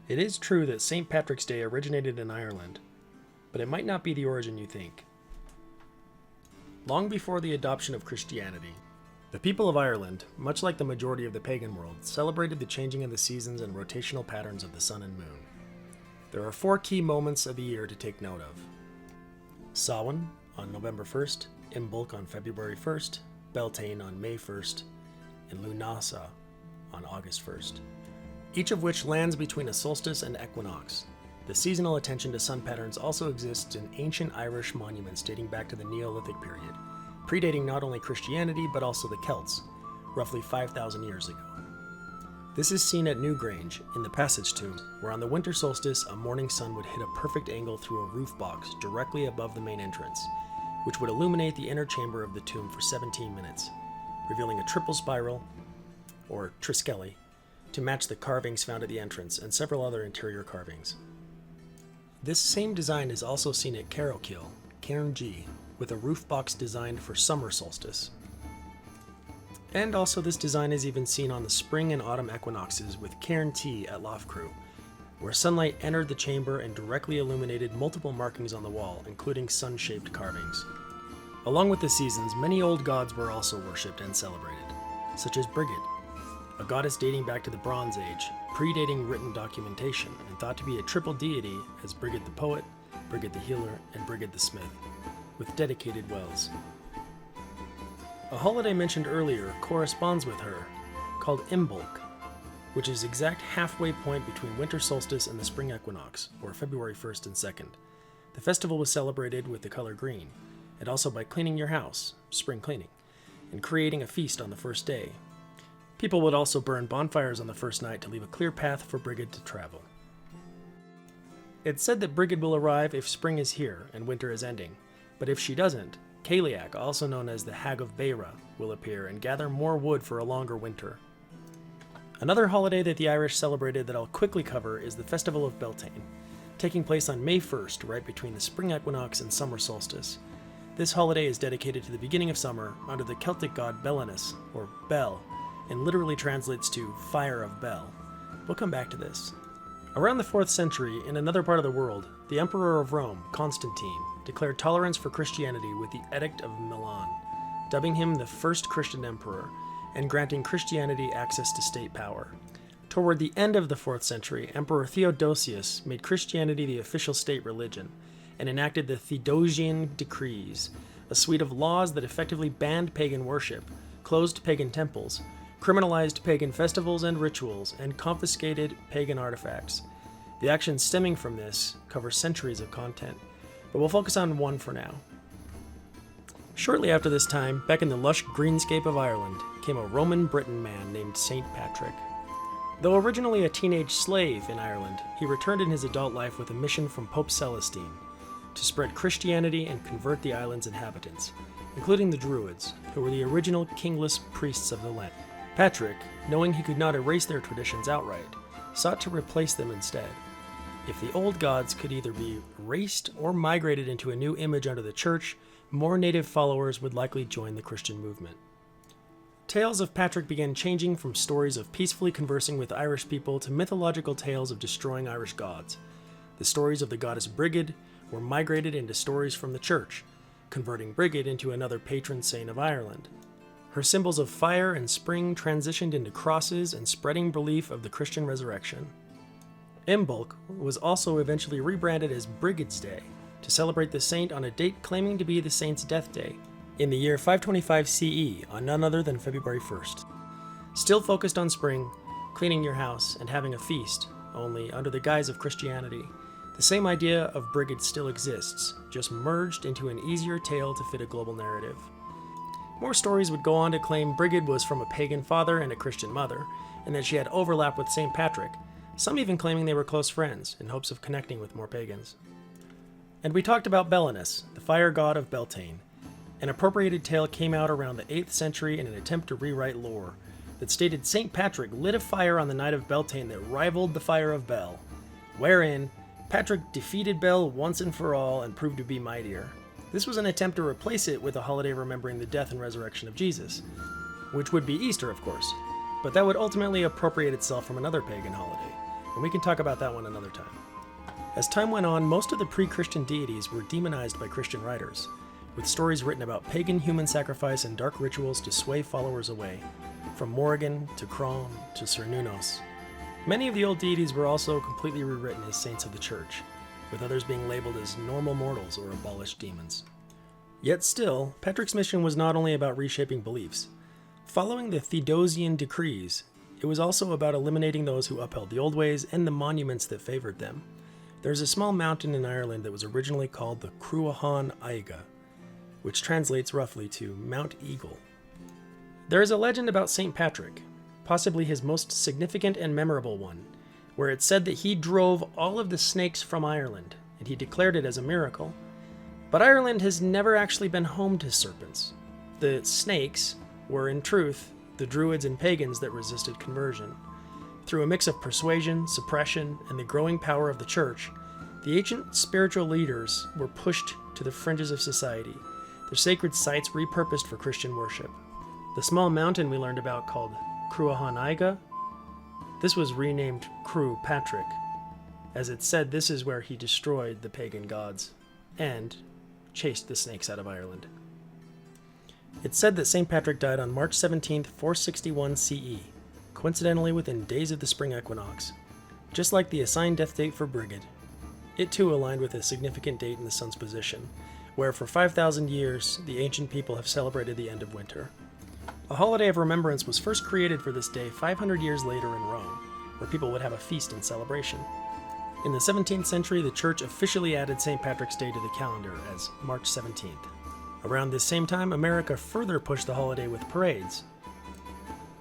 It is true that St. Patrick's Day originated in Ireland, but it might not be the origin you think. Long before the adoption of Christianity, the people of Ireland, much like the majority of the pagan world, celebrated the changing of the seasons and rotational patterns of the sun and moon. There are 4 key moments of the year to take note of. Samhain on November 1st, Imbolc on February 1st, Beltane on May 1st, and Lunasa on August 1st, each of which lands between a solstice and equinox. The seasonal attention to sun patterns also exists in ancient Irish monuments dating back to the Neolithic period, predating not only Christianity but also the Celts, roughly 5,000 years ago. This is seen at Newgrange in the Passage Tomb, where on the winter solstice a morning sun would hit a perfect angle through a roof box directly above the main entrance, which would illuminate the inner chamber of the tomb for 17 minutes, revealing a triple spiral, or triskele, to match the carvings found at the entrance and several other interior carvings. This same design is also seen at Carrowkill, Cairngee, with a roof box designed for summer solstice. And also this design is even seen on the spring and autumn equinoxes with Cairn T at Loughcrew, where sunlight entered the chamber and directly illuminated multiple markings on the wall, including sun-shaped carvings. Along with the seasons, many old gods were also worshipped and celebrated, such as Brigid, a goddess dating back to the Bronze Age, predating written documentation, and thought to be a triple deity as Brigid the poet, Brigid the healer, and Brigid the smith, with dedicated wells. A holiday mentioned earlier corresponds with her, called Imbolc, which is exact halfway point between winter solstice and the spring equinox, or February 1st and 2nd. The festival was celebrated with the color green, and also by cleaning your house, spring cleaning, and creating a feast on the first day. People would also burn bonfires on the first night to leave a clear path for Brigid to travel. It's said that Brigid will arrive if spring is here and winter is ending, but if she doesn't, Cailleach, also known as the Hag of Beira, will appear and gather more wood for a longer winter. Another holiday that the Irish celebrated that I'll quickly cover is the Festival of Beltane, taking place on May 1st, right between the spring equinox and summer solstice. This holiday is dedicated to the beginning of summer under the Celtic god Belinus, or Bel, and literally translates to Fire of Bel. We'll come back to this. Around the 4th century, in another part of the world, the Emperor of Rome, Constantine, declared tolerance for Christianity with the Edict of Milan, dubbing him the first Christian emperor, and granting Christianity access to state power. Toward the end of the 4th century, Emperor Theodosius made Christianity the official state religion, and enacted the Theodosian Decrees, a suite of laws that effectively banned pagan worship, closed pagan temples, criminalized pagan festivals and rituals, and confiscated pagan artifacts. The actions stemming from this cover centuries of content, but we'll focus on one for now. Shortly after this time, back in the lush greenscape of Ireland, came a Roman Briton man named St. Patrick. Though originally a teenage slave in Ireland, he returned in his adult life with a mission from Pope Celestine to spread Christianity and convert the island's inhabitants, including the Druids, who were the original kingless priests of the land. Patrick, knowing he could not erase their traditions outright, sought to replace them instead. If the old gods could either be erased or migrated into a new image under the church, more native followers would likely join the Christian movement. Tales of Patrick began changing from stories of peacefully conversing with Irish people to mythological tales of destroying Irish gods. The stories of the goddess Brigid were migrated into stories from the church, converting Brigid into another patron saint of Ireland. Her symbols of fire and spring transitioned into crosses and spreading belief of the Christian resurrection. Imbolc was also eventually rebranded as Brigid's Day to celebrate the saint on a date claiming to be the saint's death day, in the year 525 CE on none other than February 1st. Still focused on spring, cleaning your house, and having a feast, only under the guise of Christianity, the same idea of Brigid still exists, just merged into an easier tale to fit a global narrative. More stories would go on to claim Brigid was from a pagan father and a Christian mother, and that she had overlap with St. Patrick, some even claiming they were close friends in hopes of connecting with more pagans. And we talked about Belinus, the fire god of Beltane. An appropriated tale came out around the 8th century in an attempt to rewrite lore that stated St. Patrick lit a fire on the night of Beltane that rivaled the fire of Bel, wherein Patrick defeated Bel once and for all and proved to be mightier. This was an attempt to replace it with a holiday remembering the death and resurrection of Jesus, which would be Easter, of course, but that would ultimately appropriate itself from another pagan holiday, and we can talk about that one another time. As time went on, most of the pre-Christian deities were demonized by Christian writers, with stories written about pagan human sacrifice and dark rituals to sway followers away, from Morrigan to Crom to Cernunnos. Many of the old deities were also completely rewritten as saints of the church, with others being labeled as normal mortals or abolished demons. Yet still, Petric's mission was not only about reshaping beliefs. Following the Theodosian decrees, it was also about eliminating those who upheld the old ways and the monuments that favored them. There's a small mountain in Ireland that was originally called the Cruachan Aiga, which translates roughly to Mount Eagle. There is a legend about St. Patrick, possibly his most significant and memorable one, where it's said that he drove all of the snakes from Ireland, and he declared it as a miracle. But Ireland has never actually been home to serpents. The snakes were, in truth, the druids and pagans that resisted conversion. Through a mix of persuasion, suppression, and the growing power of the church, the ancient spiritual leaders were pushed to the fringes of society, their sacred sites repurposed for Christian worship. The small mountain we learned about called Cruachan Aiga, this was renamed Cru Patrick, as it's said this is where he destroyed the pagan gods and chased the snakes out of Ireland. It's said that St. Patrick died on March 17, 461 CE, coincidentally within days of the spring equinox, just like the assigned death date for Brigid. It too aligned with a significant date in the sun's position, where for 5,000 years the ancient people have celebrated the end of winter. A holiday of remembrance was first created for this day 500 years later in Rome, where people would have a feast and celebration. In the 17th century, the church officially added St. Patrick's Day to the calendar as March 17th. Around this same time, America further pushed the holiday with parades.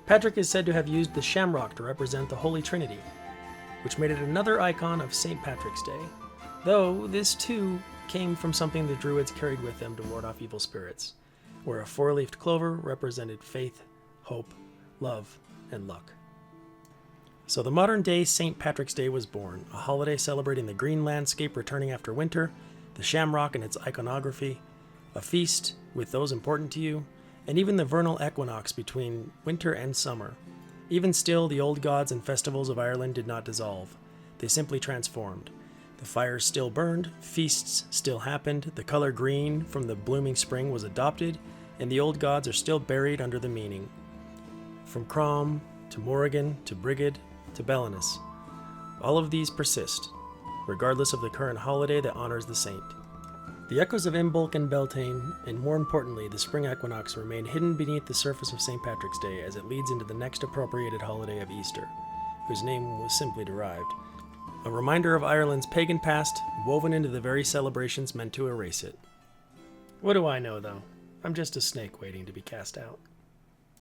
Patrick is said to have used the shamrock to represent the Holy Trinity, which made it another icon of St. Patrick's Day, though this too came from something the Druids carried with them to ward off evil spirits, where a four-leafed clover represented faith, hope, love, and luck. So the modern-day St. Patrick's Day was born, a holiday celebrating the green landscape returning after winter, the shamrock and its iconography, a feast with those important to you, and even the vernal equinox between winter and summer. Even still, the old gods and festivals of Ireland did not dissolve. They simply transformed. The fires still burned, feasts still happened, the color green from the blooming spring was adopted, and the old gods are still buried under the meaning. From Crom to Morrigan to Brigid to Belenus, all of these persist, regardless of the current holiday that honors the saint. The echoes of Imbolc and Beltane, and more importantly, the spring equinox, remain hidden beneath the surface of St. Patrick's Day as it leads into the next appropriated holiday of Easter, whose name was simply derived. A reminder of Ireland's pagan past, woven into the very celebrations meant to erase it. What do I know, though? I'm just a snake waiting to be cast out.